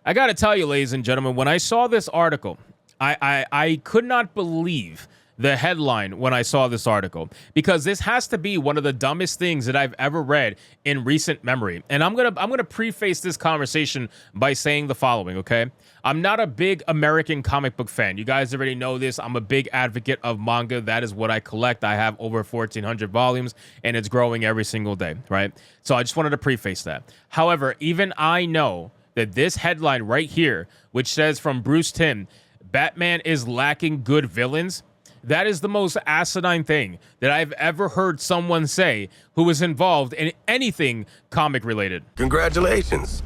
I got to tell you, ladies and gentlemen, when I saw this article, I could not believe the headline when I saw this article, because this has to be one of the dumbest things that I've ever read in recent memory. And I'm gonna preface this conversation by saying the following, okay? I'm not a big American comic book fan. You guys already know this. I'm a big advocate of manga. That is what I collect. I have over 1,400 volumes, and it's growing every single day, right? So I just wanted to preface that. However, even I know that this headline right here, which says from Bruce Timm, Batman is lacking good villains, that is the most asinine thing that I've ever heard someone say who was involved in anything comic related. Congratulations.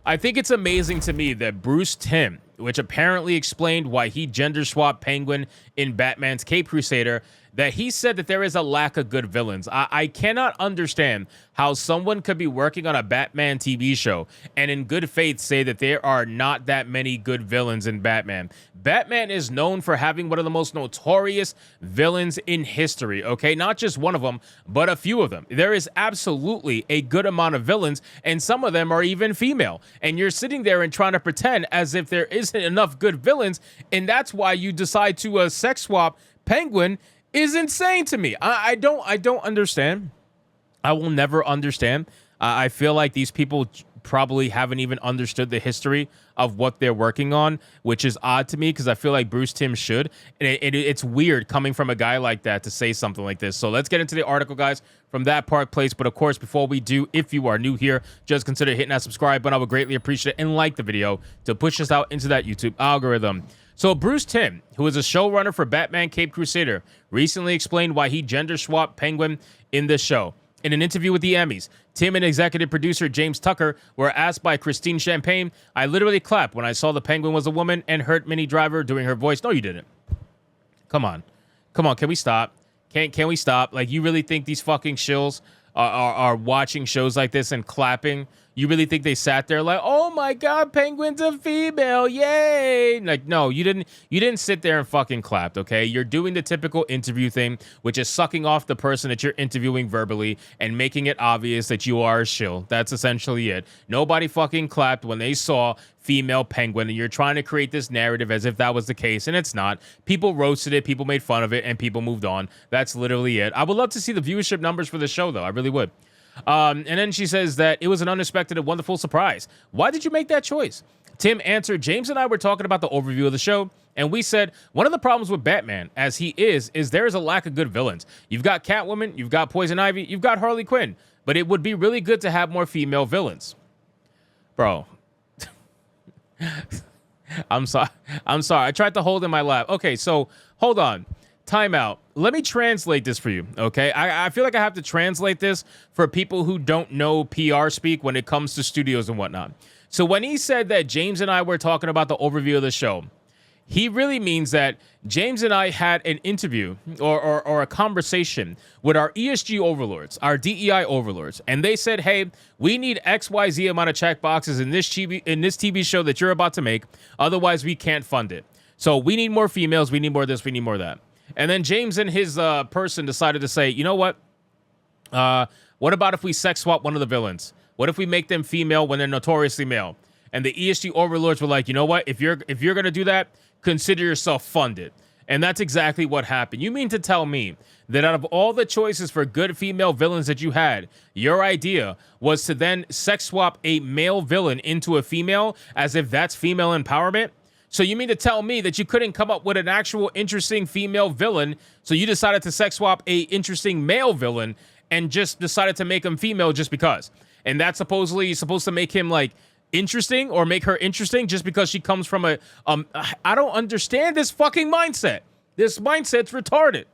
I think it's amazing to me that Bruce Timm, which apparently explained why he gender swapped Penguin in Batman's Cape Crusader, that he said that there is a lack of good villains. I cannot understand how someone could be working on a Batman TV show and in good faith say that there are not that many good villains in Batman. Batman is known for having one of the most notorious villains in history, okay? Not just one of them, but a few of them. There is absolutely a good amount of villains, and some of them are even female. And you're sitting there and trying to pretend as if there isn't enough good villains, and that's why you decide to sex swap Penguin is insane to me. I don't understand. I will never understand. I feel like these people probably haven't even understood the history of what they're working on, which is odd to me because I feel like Bruce Timm should. And it's weird coming from a guy like that to say something like this. So let's get into the article, guys, from that part place. But of course, before we do, if you are new here, just consider hitting that subscribe button. I would greatly appreciate it, and like the video to push us out into that YouTube algorithm. So Bruce Timm, who is a showrunner for Batman Cape Crusader, recently explained why he gender swapped Penguin in this show. In an interview with the Emmys, Timm and executive producer James Tucker were asked by Christine Champagne, "I literally clapped when I saw the Penguin was a woman and heard Minnie Driver doing her voice." No, you didn't. Come on. Can we stop? Can we stop? Like, you really think these fucking shills are watching shows like this and clapping? You really think they sat there like, "Oh my God, Penguin's a female, yay!" Like, no, you didn't sit there and fucking clapped, okay? You're doing the typical interview thing, which is sucking off the person that you're interviewing verbally and making it obvious that you are a shill. That's essentially it. Nobody fucking clapped when they saw female Penguin, and you're trying to create this narrative as if that was the case, and it's not. People roasted it, people made fun of it, and people moved on. That's literally it. I would love to see the viewership numbers for the show, though. I really would. And then she says that it was an unexpected and wonderful surprise. Why did you make that choice? Timm answered, "James and I were talking about the overview of the show, and we said one of the problems with Batman, as he is there is a lack of good villains. You've got Catwoman, you've got Poison Ivy, you've got Harley Quinn, but it would be really good to have more female villains." Bro. I'm sorry. I tried to hold in my laugh. Okay, so hold on. Time out. Let me translate this for you, okay? I feel like I have to translate this for people who don't know PR speak when it comes to studios and whatnot. So when he said that James and I were talking about the overview of the show, he really means that James and I had an interview or a conversation with our ESG overlords, our DEI overlords, and they said, "Hey, we need XYZ amount of check boxes in this TV show that you're about to make. Otherwise, we can't fund it. So we need more females. We need more of this. We need more of that." And then James and his person decided to say, "You know what? What about if we sex swap one of the villains? What if we make them female when they're notoriously male?" And the ESG overlords were like, "You know what? If you're gonna do that, consider yourself funded." And that's exactly what happened. You mean to tell me that out of all the choices for good female villains that you had, your idea was to then sex swap a male villain into a female as if that's female empowerment? So you mean to tell me that you couldn't come up with an actual interesting female villain, so you decided to sex swap a interesting male villain and just decided to make him female just because? And that's supposedly supposed to make him like interesting or make her interesting just because she comes from a I don't understand this fucking mindset. This mindset's retarded.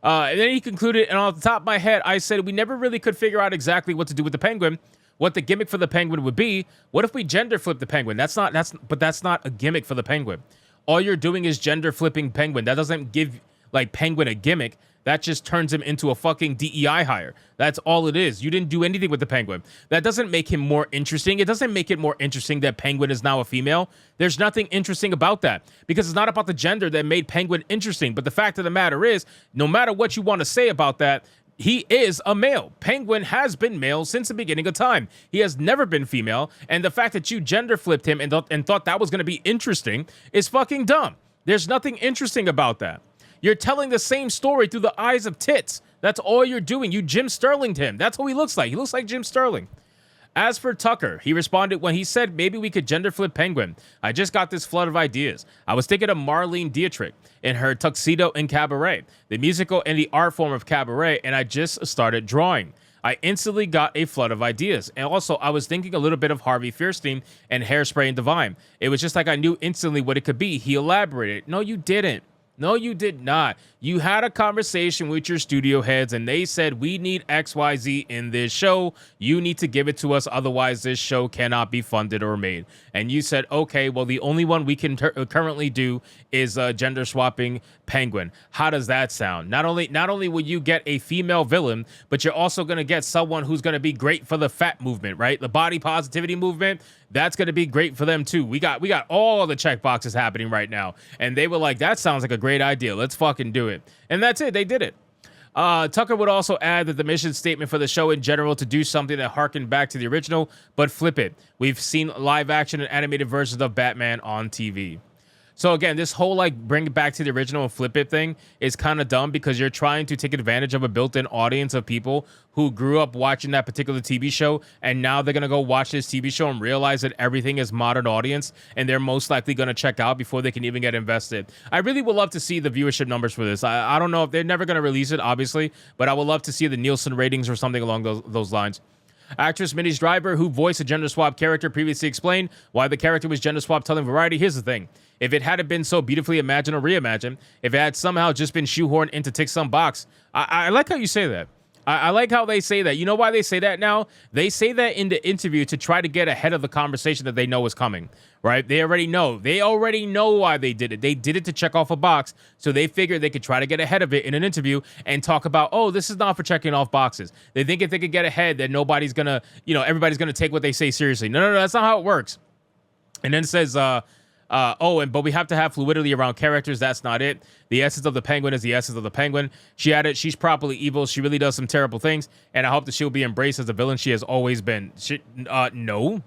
And then he concluded, and off the top of my head, I said we never really could figure out exactly what to do with the Penguin, what the gimmick for the Penguin would be. What if we gender flip the Penguin? That's not a gimmick for the Penguin. All you're doing is gender flipping Penguin. That doesn't give like Penguin a gimmick, that just turns him into a fucking DEI hire. That's all it is. You didn't do anything with the Penguin. That doesn't make him more interesting. It doesn't make it more interesting that Penguin is now a female. There's nothing interesting about that because it's not about the gender that made Penguin interesting. But the fact of the matter is, no matter what you want to say about that, he is a male. Penguin has been male since the beginning of time. He has never been female. And the fact that you gender flipped him and thought that was going to be interesting is fucking dumb. There's nothing interesting about that. You're telling the same story through the eyes of tits. That's all you're doing. You Jim Sterling'd him. That's what he looks like. He looks like Jim Sterling. As for Tucker, he responded when he said maybe we could gender flip Penguin. I just got this flood of ideas. I was thinking of Marlene Dietrich in her Tuxedo in Cabaret, the musical and the art form of Cabaret, and I just started drawing. I instantly got a flood of ideas. And also, I was thinking a little bit of Harvey Fierstein and Hairspray and Divine. It was just like I knew instantly what it could be. He elaborated. No, you didn't. No, you did not. You had a conversation with your studio heads and they said, we need XYZ in this show. You need to give it to us. Otherwise, this show cannot be funded or made. And you said, okay, well, the only one we can currently do is gender swapping Penguin. How does that sound? Not only will you get a female villain, but you're also going to get someone who's going to be great for the fat movement, right? The body positivity movement. That's going to be great for them too. We got all the check boxes happening right now. And they were like, that sounds like a great idea. Let's fucking do it. And that's it. They did it. Tucker would also add that the mission statement for the show in general to do something that harkened back to the original, but flip it. We've seen live action and animated versions of Batman on TV. So again, this whole like bring it back to the original and flip it thing is kind of dumb because you're trying to take advantage of a built-in audience of people who grew up watching that particular TV show, and now they're going to go watch this TV show and realize that everything is modern audience, and they're most likely going to check out before they can even get invested. I really would love to see the viewership numbers for this. I don't know if they're never going to release it, obviously, but I would love to see the Nielsen ratings or something along those lines. Actress Minnie Driver, who voiced a gender swap character, previously explained why the character was gender swap, telling Variety, here's the thing. If it hadn't been so beautifully imagined or reimagined, if it had somehow just been shoehorned in to tick some box. I like how you say that. I like how they say that. You know why they say that now? They say that in the interview to try to get ahead of the conversation that they know is coming, right? They already know. They already know why they did it. They did it to check off a box, so they figured they could try to get ahead of it in an interview and talk about, oh, this is not for checking off boxes. They think if they could get ahead, that nobody's going to, everybody's going to take what they say seriously. No, that's not how it works. And then it says, but we have to have fluidity around characters. That's not it. The essence of the Penguin is the essence of the Penguin. She added, she's properly evil. She really does some terrible things, and I hope that she'll be embraced as the villain she has always been. No.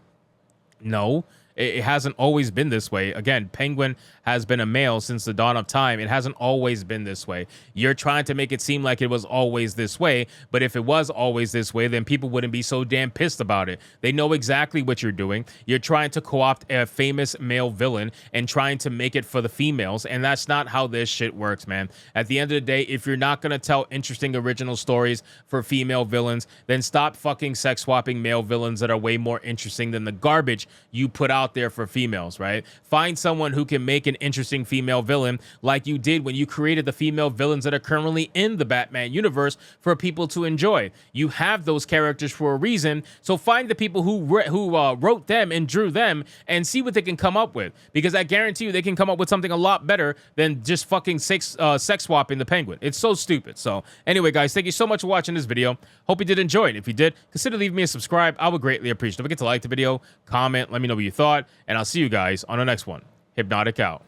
It hasn't always been this way. Again, Penguin has been a male since the dawn of time. It hasn't always been this way. You're trying to make it seem like it was always this way, but if it was always this way, then people wouldn't be so damn pissed about it. They know exactly what you're doing. You're trying to co-opt a famous male villain and trying to make it for the females, and that's not how this shit works, man. At the end of the day, if you're not going to tell interesting original stories for female villains, then stop fucking sex swapping male villains that are way more interesting than the garbage you put out there for females, right? Find someone who can make an interesting female villain like you did when you created the female villains that are currently in the Batman universe for people to enjoy. You have those characters for a reason, so find the people who wrote them and drew them and see what they can come up with, because I guarantee you they can come up with something a lot better than just fucking sex swapping the Penguin. It's so stupid. So anyway, guys, thank you so much for watching this video. Hope you did enjoy it. If you did, consider leaving me a subscribe. I would greatly appreciate it. Don't forget to like the video, comment, let me know what you thought, and I'll see you guys on the next one. Hypnotic out.